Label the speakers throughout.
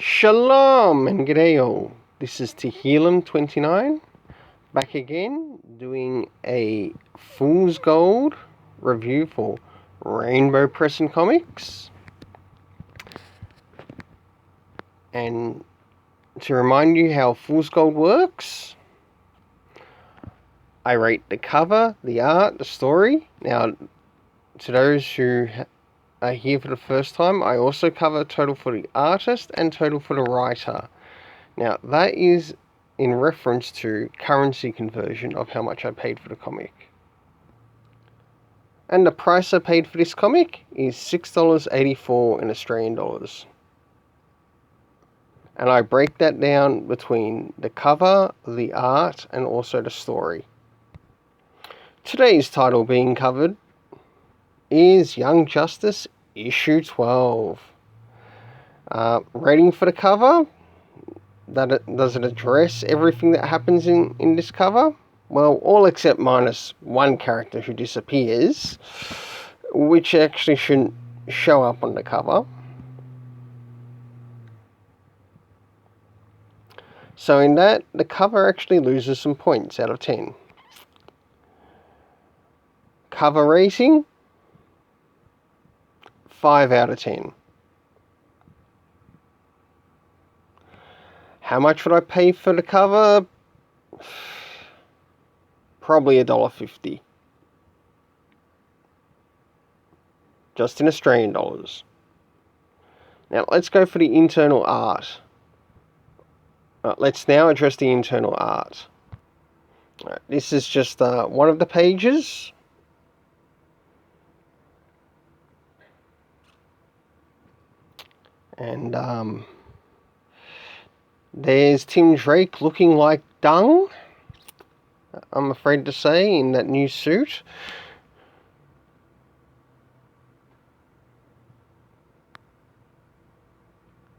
Speaker 1: Shalom and g'day all. This is Tehillim29 back again doing a Fool's Gold review for Rainbow Press and Comics. And to remind you how Fool's Gold works, I rate the cover, the art, the story. Now, to those who are here for the first time, I also cover total for the artist and total for the writer. Now, that is in reference to currency conversion of how much I paid for the comic. And the price I paid for this comic is $6.84 in Australian dollars. And I break that down between the cover, the art, and also the story. Today's title being covered is Young Justice Issue 12. Rating for the cover. Does it address everything that happens in this cover? Well, all except minus one character who disappears, which actually shouldn't show up on the cover. So in that, the cover actually loses some points out of 10. Cover rating, 5 out of 10. How much would I pay for the cover? Probably $1.50. Just in Australian dollars. Now let's go for the internal art. Let's now address the internal art. This is just one of the pages. And there's Tim Drake looking like dung, I'm afraid to say, in that new suit.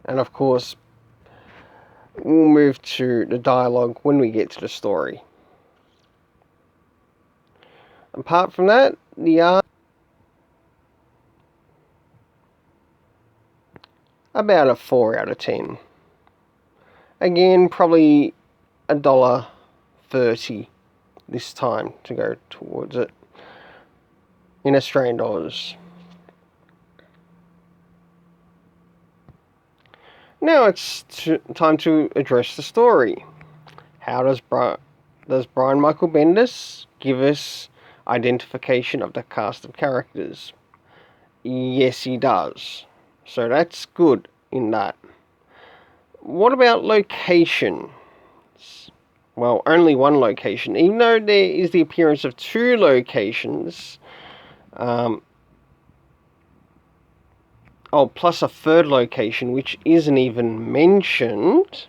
Speaker 1: And of course, we'll move to the dialogue when we get to the story. Apart from that, the art, about a 4 out of 10. Again, probably $1.30 this time to go towards it in Australian dollars. Now it's time to address the story. How does Brian Michael Bendis give us identification of the cast of characters? Yes, he does. So that's good in that. What about location? Well, only one location. Even though there is the appearance of 2 locations, plus a third location which isn't even mentioned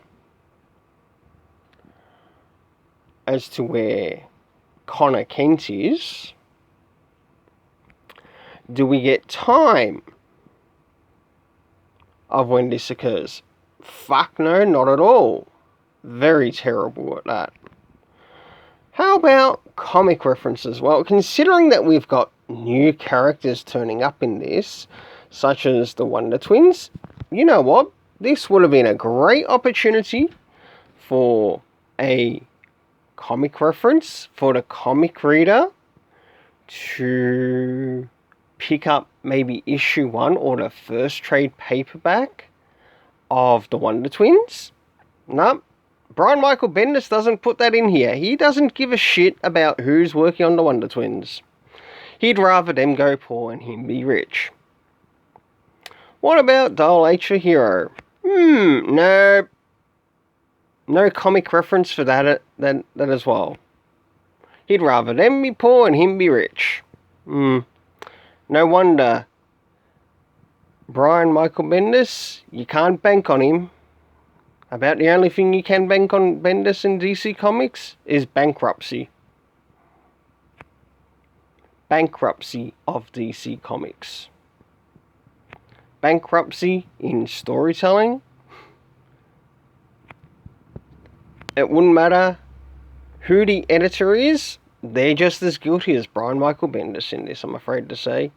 Speaker 1: as to where Connor Kent is. Do we get time of when this occurs? Fuck no, not at all. Very terrible at that. How about comic references? Well, considering that we've got new characters turning up in this, such as the Wonder Twins, you know what? This would have been a great opportunity for a comic reference for the comic reader to pick up maybe issue 1 or the first trade paperback of the Wonder Twins. No, Brian Michael Bendis doesn't put that in here. He doesn't give a shit about who's working on the Wonder Twins. He'd rather them go poor and him be rich. What about Dial H for Hero? No. No comic reference for that as well. He'd rather them be poor and him be rich. No wonder. Brian Michael Bendis, you can't bank on him. About the only thing you can bank on Bendis in DC Comics is bankruptcy. Bankruptcy of DC Comics. Bankruptcy in storytelling. It wouldn't matter who the editor is, they're just as guilty as Brian Michael Bendis in this, I'm afraid to say.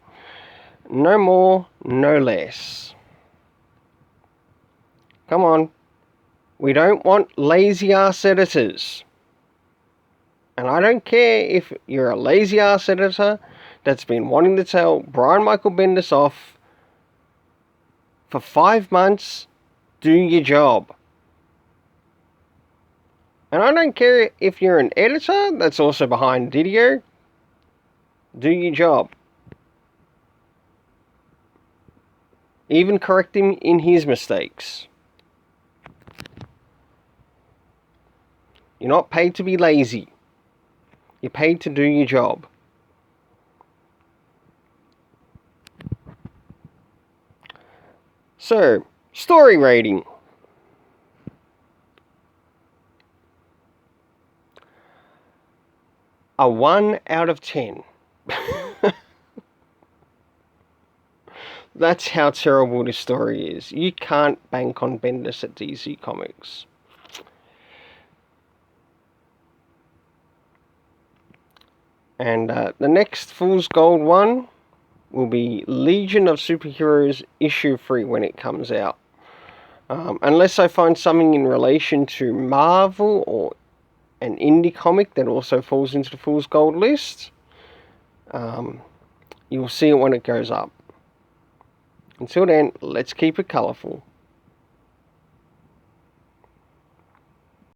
Speaker 1: No more, no less. Come on. We don't want lazy ass editors. And I don't care if you're a lazy ass editor that's been wanting to tell Brian Michael Bendis off for 5 months. Do your job. And I don't care if you're an editor that's also behind Didio. Do your job. Even correct him in his mistakes. You're not paid to be lazy. You're paid to do your job. So, story rating. A 1 out of 10. That's how terrible this story is. You can't bank on Bendis at DC Comics. And the next Fool's Gold one will be Legion of Superheroes issue 3 when it comes out. Unless I find something in relation to Marvel or an indie comic that also falls into the Fool's Gold list, you'll see it when it goes up. Until then, let's keep it colourful.